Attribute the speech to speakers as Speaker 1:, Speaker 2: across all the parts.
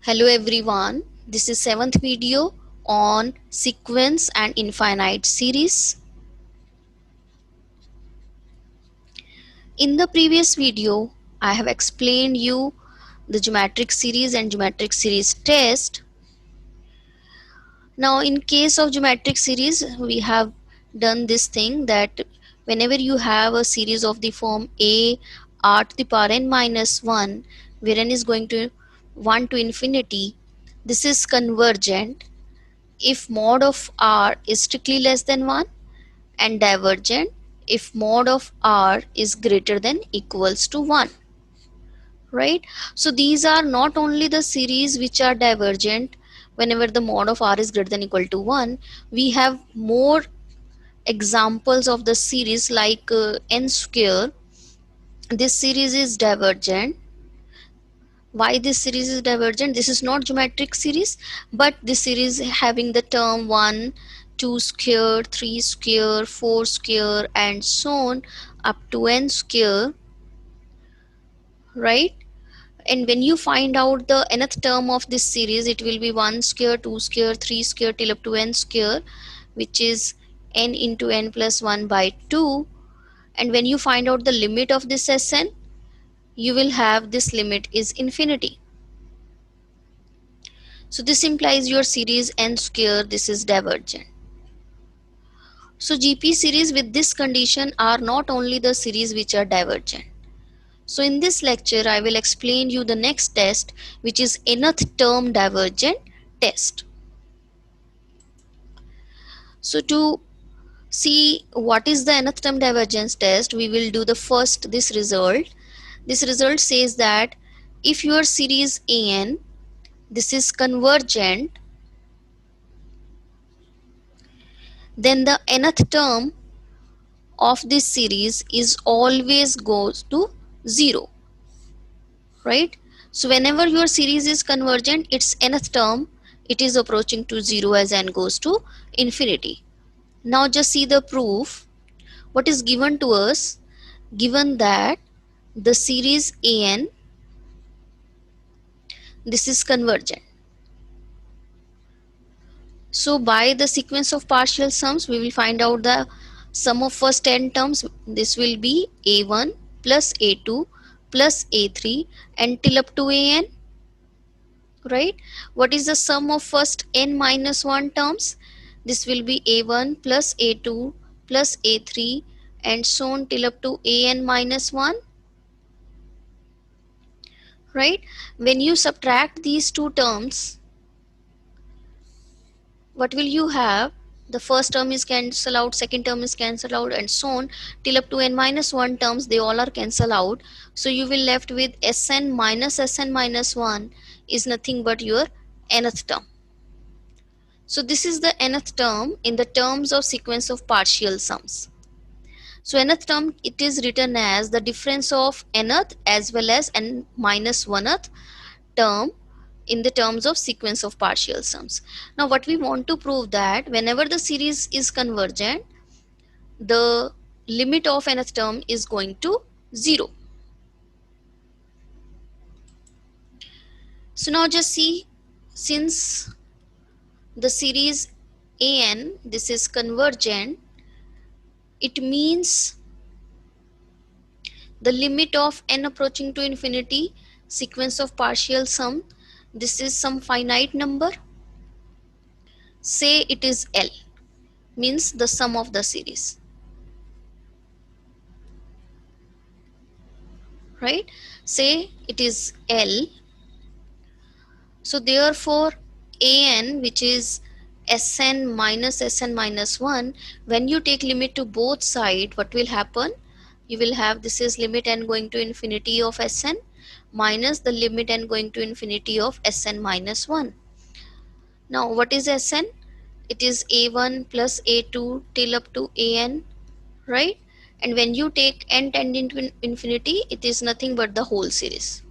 Speaker 1: Hello everyone, this is 7th video on sequence and infinite series. In the previous video, I have explained you the geometric series and geometric series test. Now in case of geometric series, we have done this thing that whenever you have a series of the form a r to the power n minus 1, where n is going to 1 to infinity, this is convergent if mod of r is strictly less than 1 and divergent if mod of r is greater than equals to 1, right? So these are not only the series which are divergent whenever the mod of r is greater than equal to 1. We have more examples of the series like n square. This series is divergent. Why this series is divergent? This is not geometric series, but this series having the term 1 2 square, 3 square, 4 square and so on up to n square, right? And when you find out the nth term of this series, it will be 1 square, 2 square, 3 square till up to n square, which is n into n plus 1 by 2. And when you find out the limit of this Sn, you will have this limit is infinity. So this implies your series n square, this is divergent. So GP series with this condition are not only the series which are divergent. So in this lecture I will explain you the next test, which is nth term divergent test. So to see what is the nth term divergence test, we will do the first this result. This result says that if your series an, this is convergent, then the nth term of this series is always goes to 0, right? So whenever your series is convergent, its nth term, it is approaching to 0 as n goes to infinity. Now just see the proof. What is given to us? Given that the series an, this is convergent. So by the sequence of partial sums, we will find out the sum of first 10 terms. This will be a1 plus a2 plus a3 and till up to an, right? What is the sum of first n minus 1 terms? This will be a1 plus a2 plus a3 and so on till up to an minus 1, right? When you subtract these two terms, what will you have? The first term is cancelled out, second term is cancelled out and so on till up to n minus 1 terms, they all are cancelled out. So you will left with Sn minus 1 is nothing but your nth term. So this is the nth term in the terms of sequence of partial sums. So nth term, it is written as the difference of nth as well as n minus 1th term in the terms of sequence of partial sums. Now what we want to prove that whenever the series is convergent, the limit of nth term is going to 0. So now just see, since the series an, this is convergent, it means the limit of n approaching to infinity sequence of partial sum, this is some finite number, say it is L, means the sum of the series, right? Say it is L. So therefore an, which is Sn minus 1, when you take limit to both sides, what will happen? You will have, this is limit n going to infinity of Sn minus the limit n going to infinity of Sn minus 1. Now what is Sn? It is a1 plus a2 till up to an, right? And when you take n tending to infinity, it is nothing but the whole series,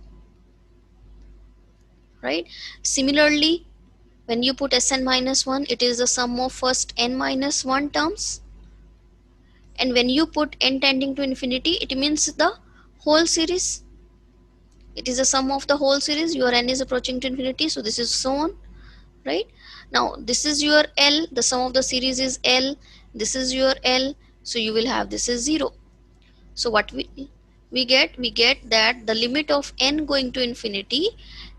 Speaker 1: right? Similarly, when you put Sn minus 1, it is the sum of first n minus 1 terms, and when you put n tending to infinity, it means the whole series. It is a sum of the whole series. Your n is approaching to infinity, so this is so on, right? Now this is your L, the sum of the series is L, this is your L, so you will have this is 0. So what we get that the limit of n going to infinity,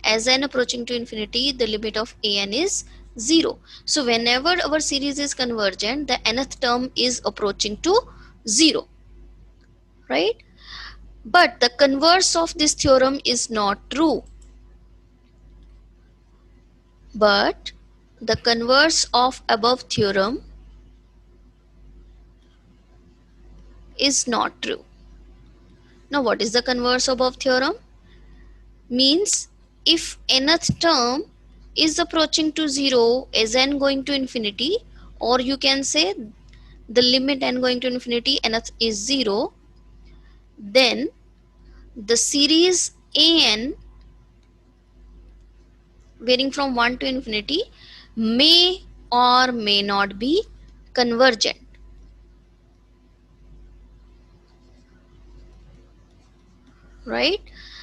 Speaker 1: as n approaching to infinity, the limit of an is 0. So whenever our series is convergent, the nth term is approaching to 0, right? But the converse of this theorem is not true. But the converse of above theorem is not true. Now what is the converse of above theorem? Means if nth term is approaching to 0 as n going to infinity, or you can say the limit n going to infinity nth is 0, then the series an varying from 1 to infinity may or may not be convergent. Right?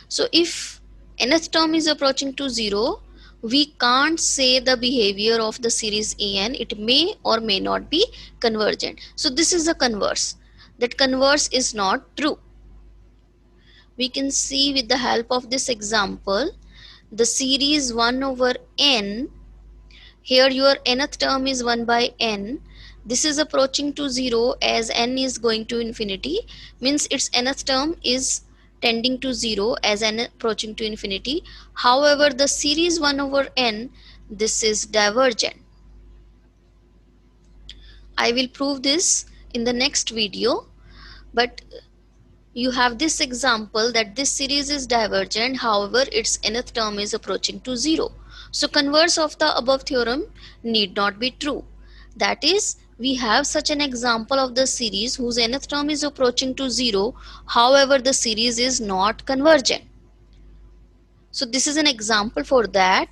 Speaker 1: So if nth term is approaching to 0, we can't say the behavior of the series an, it may or may not be convergent. So this is the converse. That converse is not true. We can see with the help of this example, the series 1 over n, here your nth term is 1 by n. This is approaching to 0 as n is going to infinity, means its nth term is tending to 0 as n approaching to infinity. However, the series 1 over n, this is divergent. I will prove this in the next video, but you have this example that this series is divergent, however its nth term is approaching to 0. So converse of the above theorem need not be true. That is, we have such an example of the series whose nth term is approaching to 0, however the series is not convergent. So this is an example for that.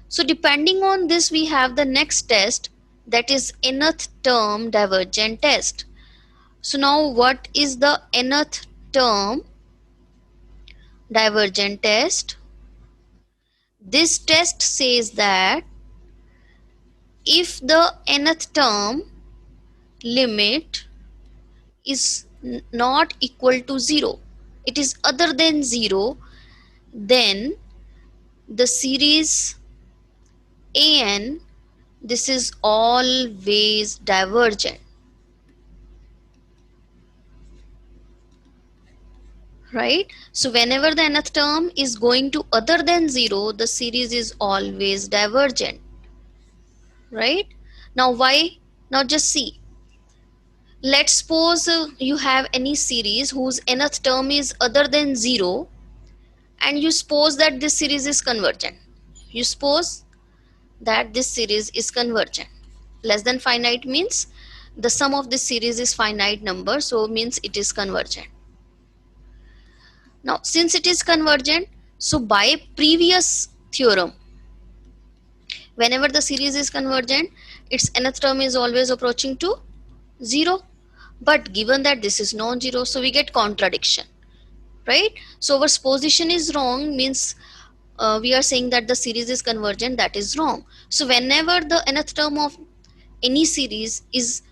Speaker 1: So depending on this, we have the next test, that is nth term divergent test. So now what is the nth term divergent test? This test says that if the nth term limit is not equal to 0, it is other than 0, then the series an, this is always divergent. Right? So whenever the nth term is going to other than 0, the series is always divergent. Right? Now why? Now just see. Let's suppose you have any series whose nth term is other than 0, and you suppose that this series is convergent. You suppose that this series is convergent. Less than finite means the sum of this series is finite number, so means it is convergent. Now since it is convergent, so by previous theorem, whenever the series is convergent, its nth term is always approaching to 0. But given that this is non-zero, so we get contradiction, right? So our supposition is wrong, means we are saying that the series is convergent, that is wrong. So whenever the nth term of any series is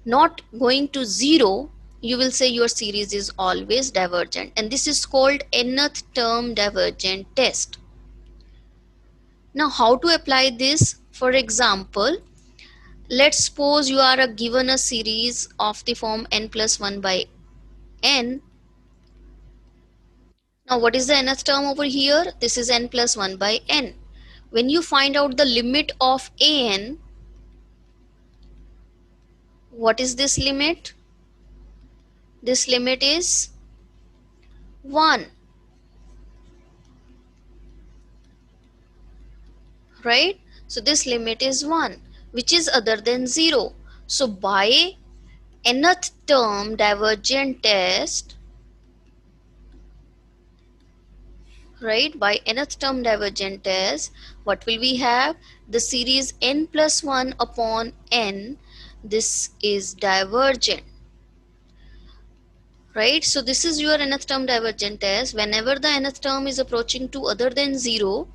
Speaker 1: not going to 0, you will say your series is always divergent, and this is called nth term divergent test. Now how to apply this? For example, let's suppose you are given a series of the form n plus 1 by n. Now what is the nth term over here? This is n plus 1 by n. When you find out the limit of an, what is this limit? This limit is 1. Right? So this limit is 1, which is other than 0. So by nth term divergent test, right, by nth term divergent test, what will we have? The series n plus 1 upon n, this is divergent. right? So this is your nth term divergent test. Whenever the nth term is approaching to other than 0,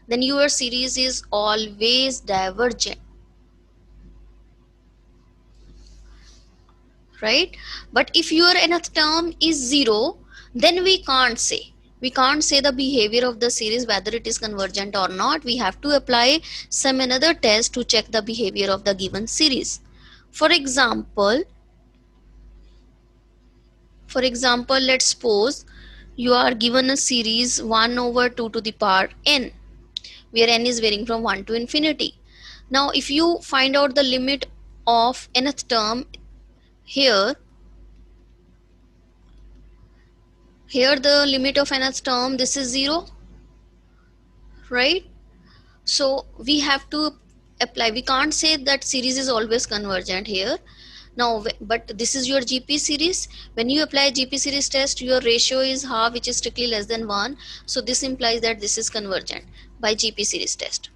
Speaker 1: then your series is always divergent, right? But if your nth term is 0, then we can't say the behavior of the series whether it is convergent or not. We have to apply some another test to check the behavior of the given series. For example, let's suppose you are given a series 1 over 2 to the power n, where n is varying from 1 to infinity. Now if you find out the limit of nth term here, the limit of nth term, this is 0, right? So we have to apply, we can't say that series is always convergent here. Now but this is your GP series. When you apply GP series test, your ratio is half, which is strictly less than 1. So this implies that this is convergent by GP series test,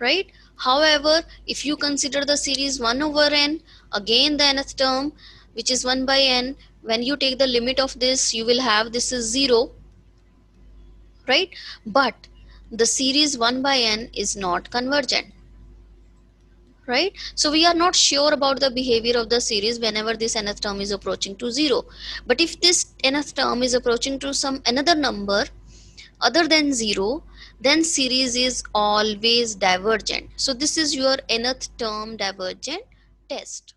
Speaker 1: right? However, if you consider the series 1 over n, again the nth term, which is 1 by n, when you take the limit of this, you will have this is 0, right? But the series 1 by n is not convergent, right? So we are not sure about the behavior of the series whenever this nth term is approaching to 0. But if this nth term is approaching to some another number other than 0, then series is always divergent. So this is your nth term divergent test.